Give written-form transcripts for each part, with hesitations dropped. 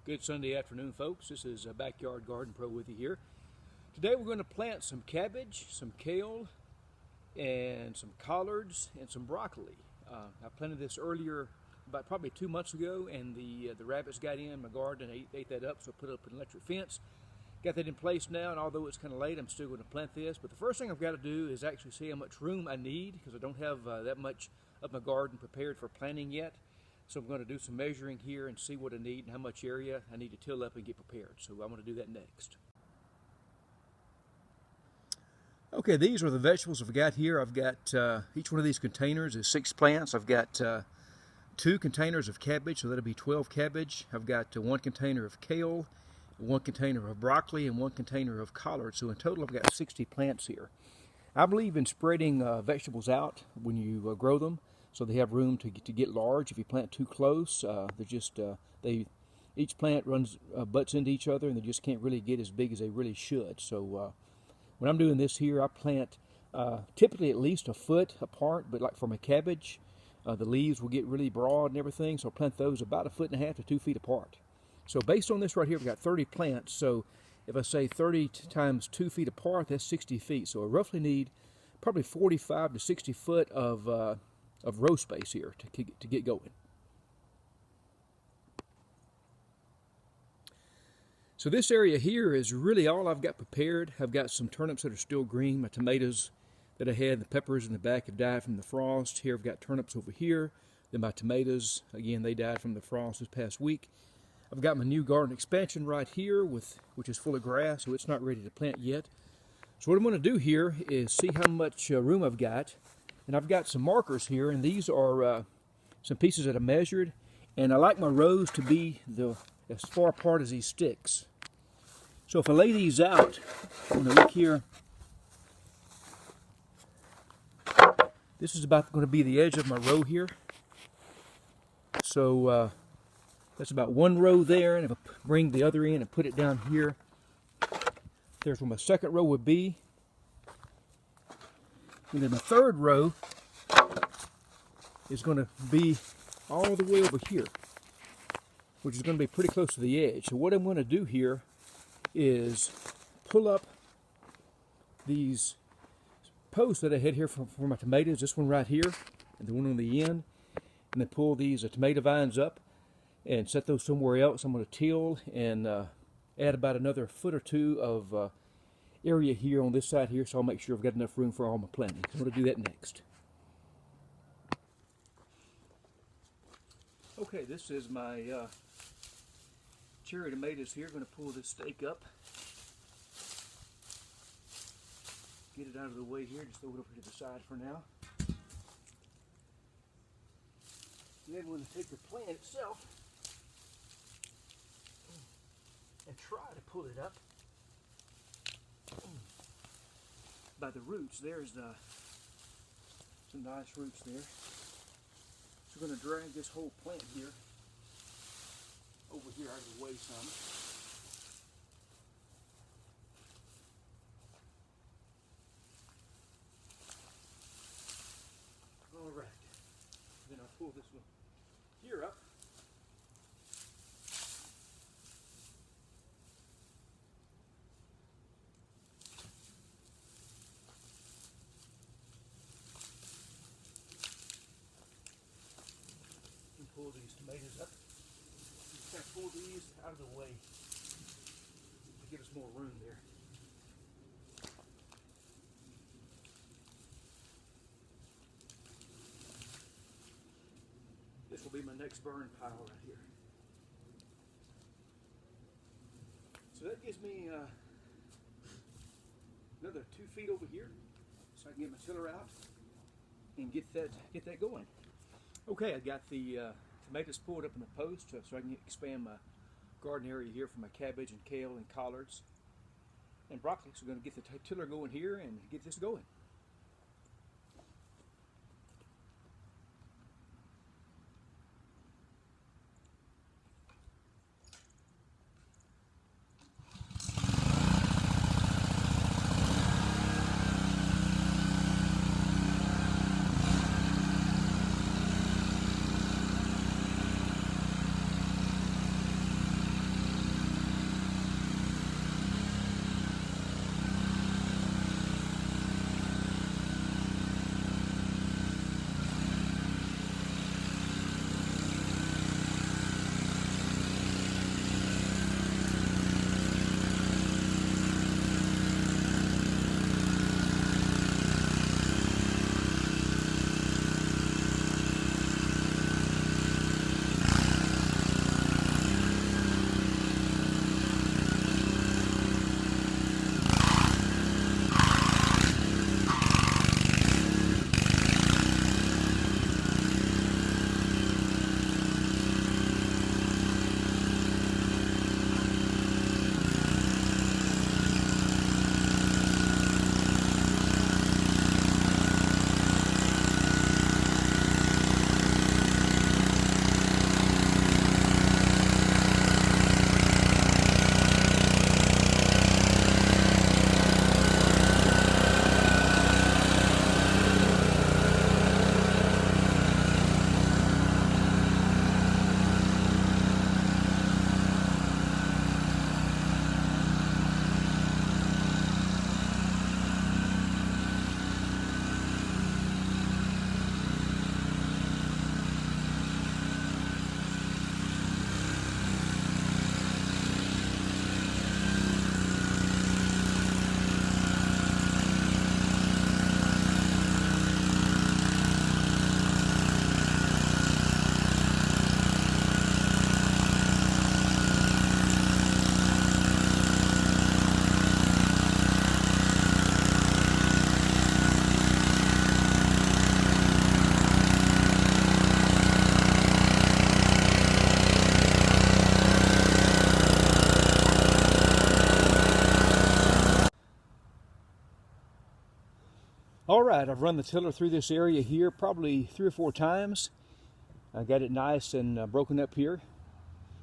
Good Sunday afternoon, folks. This is Backyard Garden Pro with you here. Today we're going to plant some cabbage, some kale, and some collards, and some broccoli. I planted this earlier, about probably 2 months ago, and the rabbits got in my garden and ate that up, so I put up an electric fence. Got that in place now, and although it's kind of late, I'm still going to plant this. But the first thing I've got to do is actually see how much room I need, because I don't have that much of my garden prepared for planting yet. So I'm going to do some measuring here and see what I need and how much area I need to till up and get prepared. So I'm going to do that next. Okay, these are the vegetables I've got here. I've got each one of these containers is 6 plants. I've got 2 containers of cabbage, so that'll be 12 cabbage. I've got 1 container of kale, 1 container of broccoli, and 1 container of collard. So in total I've got 60 plants here. I believe in spreading vegetables out when you grow them, so they have room to get large. If you plant too close, each plant butts into each other, and they just can't really get as big as they really should. So when I'm doing this here, I plant typically at least a foot apart, but like for my cabbage, the leaves will get really broad and everything, so I plant those about 1.5 feet to 2 feet apart. So based on this right here, we've got 30 plants. So if I say 30 times 2 feet apart, that's 60 feet. So I roughly need probably 45 to 60 foot of row space here to get going. So this area here is really all I've got prepared. I've got some turnips that are still green. My tomatoes that I had, the peppers in the back have died from the frost. Here I've got turnips over here. Then my tomatoes, again, they died from the frost this past week. I've got my new garden expansion right here, which is full of grass, so it's not ready to plant yet. So what I'm going to do here is see how much room I've got. And I've got some markers here, and these are some pieces that I measured. And I like my rows to be as far apart as these sticks. So if I lay these out, I'm going to look here. This is about going to be the edge of my row here. So that's about 1 row there, and if I bring the other in and put it down here, there's where my second row would be. And then my third row is going to be all the way over here, which is going to be pretty close to the edge. So what I'm going to do here is pull up these posts that I had here for my tomatoes, this one right here and the one on the end, and then pull these tomato vines up and set those somewhere else. I'm going to till and add about another 1 foot or 2 of area here on this side here, so I'll make sure I've got enough room for all my planting. I'm going to do that next. Okay, this is my cherry tomatoes here. I'm going to pull this stake up, get it out of the way here, just throw it over to the side for now. And then we're going to take the plant itself and try to pull it up by the roots. There's some nice roots there. So we're going to drag this whole plant here over here out of the way some. All right. Then I'll pull this one here up. Pull these tomatoes up. Just kind of pull these out of the way to give us more room there. This will be my next burn pile right here. So that gives me another 2 feet over here, so I can get my tiller out and get that going. Okay, I got the tomatoes pulled up in the post so I can expand my garden area here for my cabbage and kale and collards and broccoli. So we're going to get the tiller going here and get this going. All right, I've run the tiller through this area here probably 3 or 4 times. I got it nice and broken up here.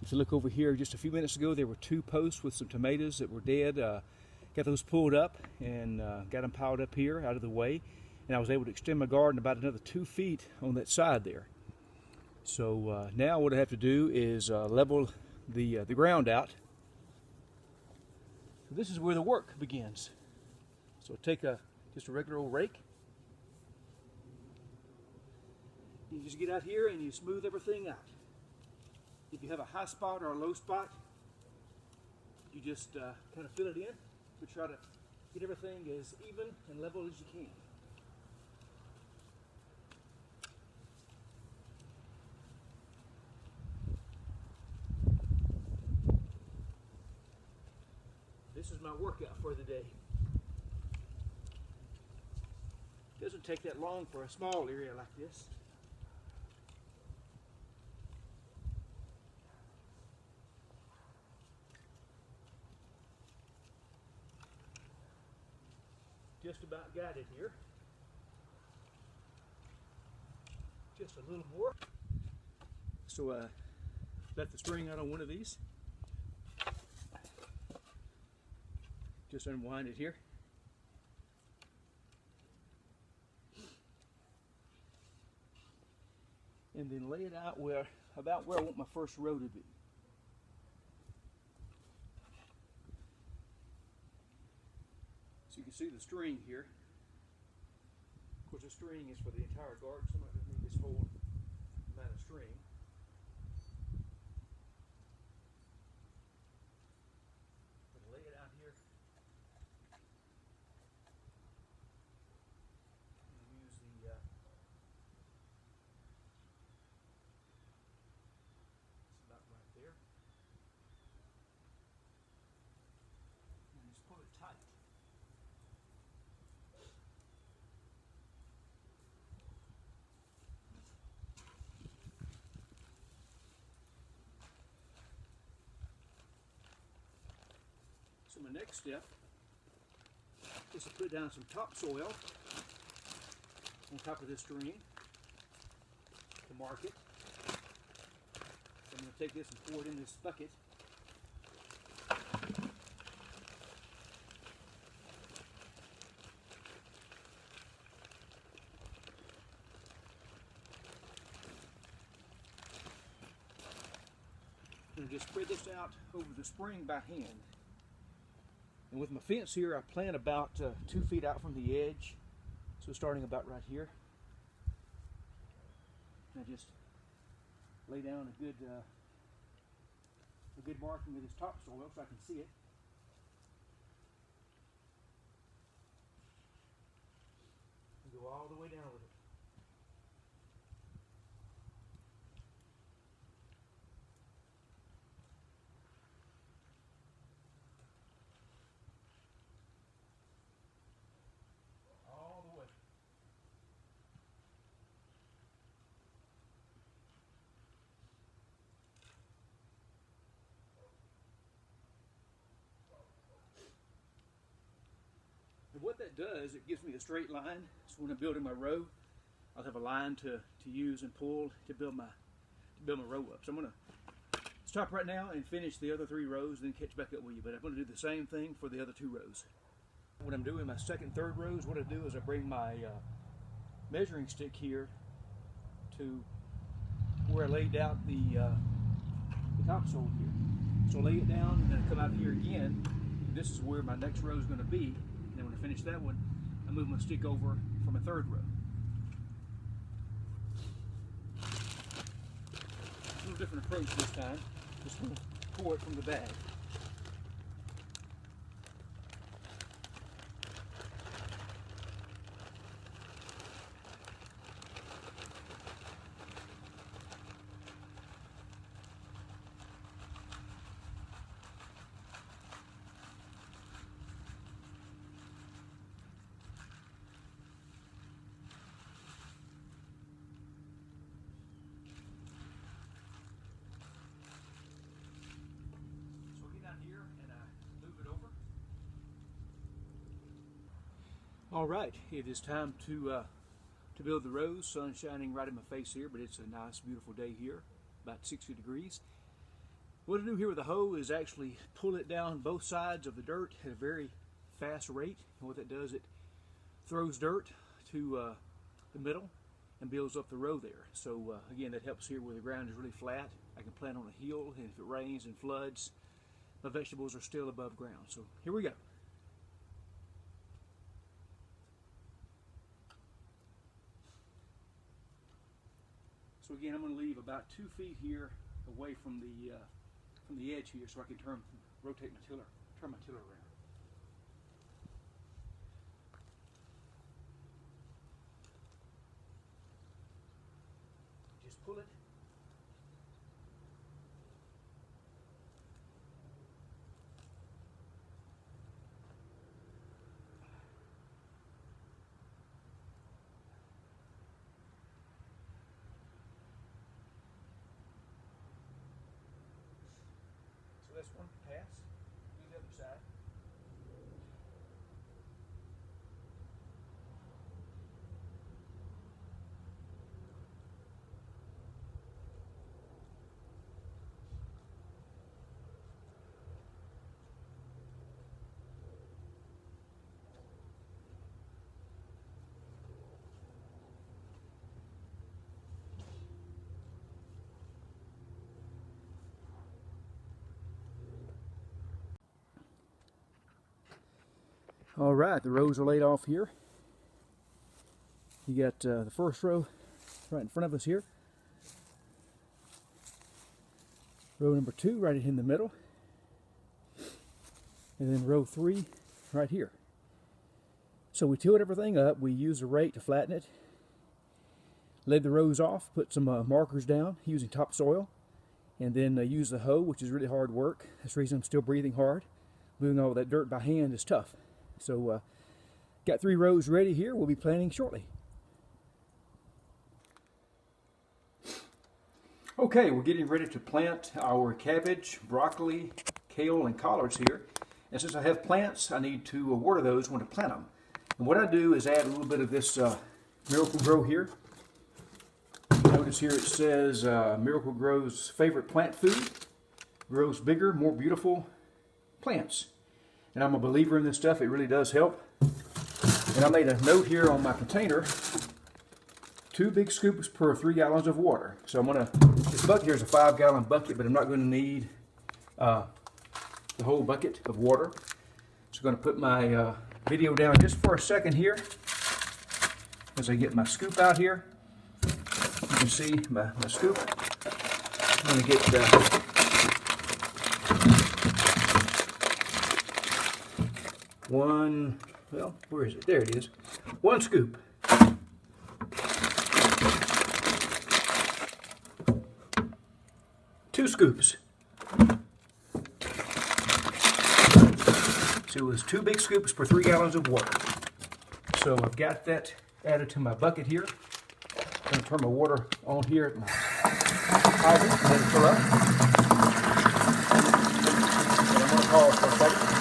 If you look over here, just a few minutes ago, there were 2 posts with some tomatoes that were dead. Got those pulled up and got them piled up here out of the way. And I was able to extend my garden about another 2 feet on that side there. So now what I have to do is level the ground out. So this is where the work begins. So take just a regular old rake. You just get out here and you smooth everything out. If you have a high spot or a low spot, you just kind of fill it in to try to get everything as even and level as you can. This is my workout for the day. Doesn't take that long for a small area like this. Just about got it here. Just a little more. So let the string out on one of these. Just unwind it here. And then lay it out about where I want my first row to be. So you can see the string here. Of course, the string is for the entire garden, so I'm not going to need this whole amount of string. I'm going to lay it out here. And use the it's about right there. And just pull it tight. So my next step is to put down some topsoil on top of this string to mark it. So I'm going to take this and pour it in this bucket. And just spread this out over the spring by hand. And with my fence here, I plant about 2 feet out from the edge. So starting about right here. And I just lay down a good marking of this topsoil so I can see it. And go all the way down with it. And what that does, it gives me a straight line. So when I'm building my row, I'll have a line to use and pull to build my row up. So I'm going to stop right now and finish the other 3 rows, then catch back up with you. But I'm going to do the same thing for the other 2 rows. When I'm doing my second, third rows, what I do is I bring my measuring stick here to where I laid out the topsoil here. So I lay it down and then I come out here again. This is where my next row is going to be. And then when I finish that one, I move my stick over for my third row. A little different approach this time. Just going to pour it from the bag. All right, it is time to build the rows. Sun shining right in my face here, but it's a nice, beautiful day here, about 60 degrees. What I do here with the hoe is actually pull it down both sides of the dirt at a very fast rate. And what that does, it throws dirt to the middle and builds up the row there. So again, that helps here where the ground is really flat. I can plant on a hill, and if it rains and floods, my vegetables are still above ground. So here we go. So again, I'm going to leave about 2 feet here away from the edge here, so I can rotate my tiller, turn my tiller around. Just pull it. So this one pass. Do the other side. All right, the rows are laid off here. You got the first row right in front of us here. Row number 2 right in the middle. And then row 3 right here. So we tilled everything up. We used a rake to flatten it. Laid the rows off, put some markers down using topsoil. And then used the hoe, which is really hard work. That's the reason I'm still breathing hard. Moving all that dirt by hand is tough. So got 3 rows ready here. We'll be planting shortly. Okay, we're getting ready to plant our cabbage, broccoli, kale, and collards here. And since I have plants, I need to water those when to plant them. And what I do is add a little bit of this Miracle Grow here. Notice here it says Miracle Grow's favorite plant food. Grows bigger, more beautiful plants. And I'm a believer in this stuff. It really does help. And I made a note here on my container. 2 big scoops per 3 gallons of water. So I'm going to, this bucket here is a 5-gallon bucket, but I'm not going to need the whole bucket of water. So I'm going to put my video down just for a second here as I get my scoop out here. You can see my scoop. I'm going to get one, well, where is it? There it is. 1 scoop. 2 scoops. So it was 2 big scoops per 3 gallons of water. So I've got that added to my bucket here. I'm going to turn my water on here at my hydrant and let it fill up. And I'm going to pause for a second.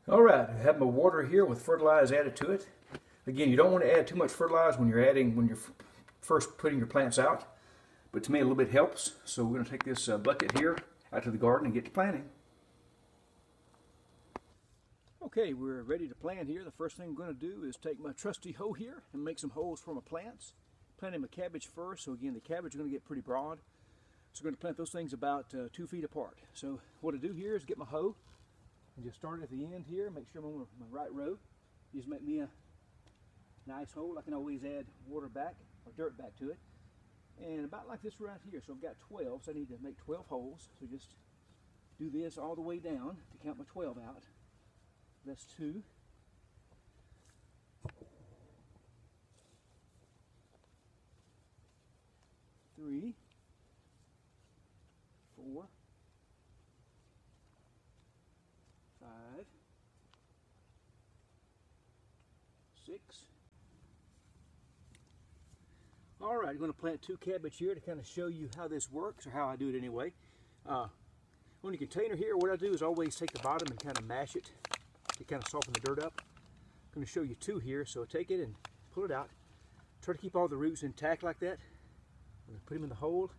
Alright, I have my water here with fertilizer added to it. Again, you don't want to add too much fertilizer when you're first putting your plants out. But to me, a little bit helps. So we're going to take this bucket here out to the garden and get to planting. Okay, we're ready to plant here. The first thing I'm going to do is take my trusty hoe here and make some holes for my plants. Planting my cabbage first. So again, the cabbage is going to get pretty broad. So we're going to plant those things about 2 feet apart. So what I do here is get my hoe and just start at the end here. Make sure I'm on my right row. Just make me a nice hole. I can always add water back or dirt back to it. And about like this right here. So I've got 12, so I need to make 12 holes. So just do this all the way down to count my 12 out. That's 2. 3, 4, 5, 6. All right, I'm going to plant 2 cabbage here to kind of show you how this works, or how I do it anyway. On your container here, what I do is always take the bottom and kind of mash it to kind of soften the dirt up. I'm going to show you two here, so take it and pull it out. Try to keep all the roots intact like that. I'm going to put him in the hole,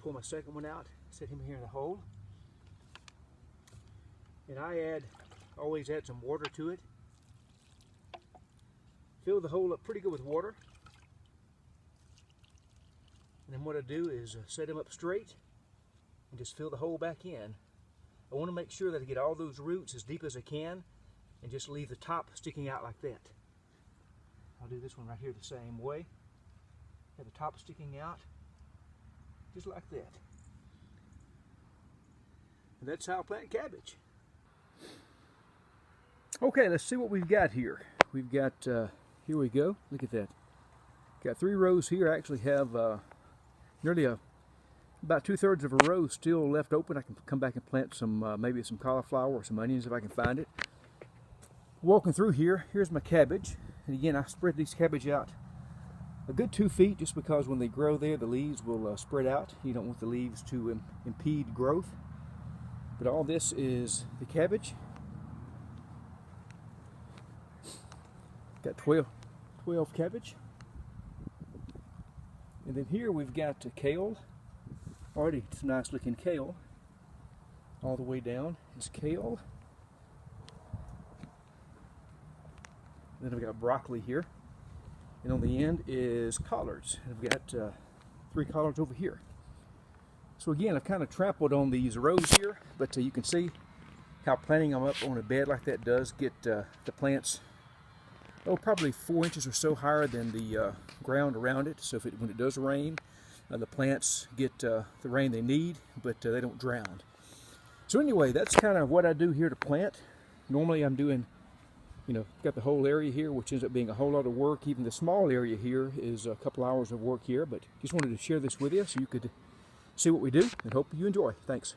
pull my second one out, set him here in the hole. And I always add some water to it. Fill the hole up pretty good with water. And then what I do is set him up straight and just fill the hole back in. I want to make sure that I get all those roots as deep as I can and just leave the top sticking out like that. I'll do this one right here the same way. Have the top sticking out just like that. And that's how I plant cabbage. Okay, let's see what we've got here. We've got, here we go, look at that. Got 3 rows here. I actually have nearly about 2/3 of a row still left open. I can come back and plant some, maybe some cauliflower or some onions if I can find it. Walking through here, here's my cabbage. And again, I spread these cabbage out a good 2 feet just because when they grow there, the leaves will spread out. You don't want the leaves to impede growth. But all this is the cabbage. Got 12 cabbage. And then here we've got kale. Already it's nice looking kale. All the way down is kale. Then I've got broccoli here. And on the end is collards. And I've got 3 collards over here. So again, I've kind of trampled on these rows here, but you can see how planting them up on a bed like that does get the plants, probably 4 inches or so higher than the ground around it. So when it does rain, the plants get the rain they need, but they don't drown. So anyway, that's kind of what I do here to plant. Normally I'm doing, got the whole area here, which ends up being a whole lot of work. Even the small area here is a couple hours of work here, but just wanted to share this with you so you could see what we do and hope you enjoy. Thanks.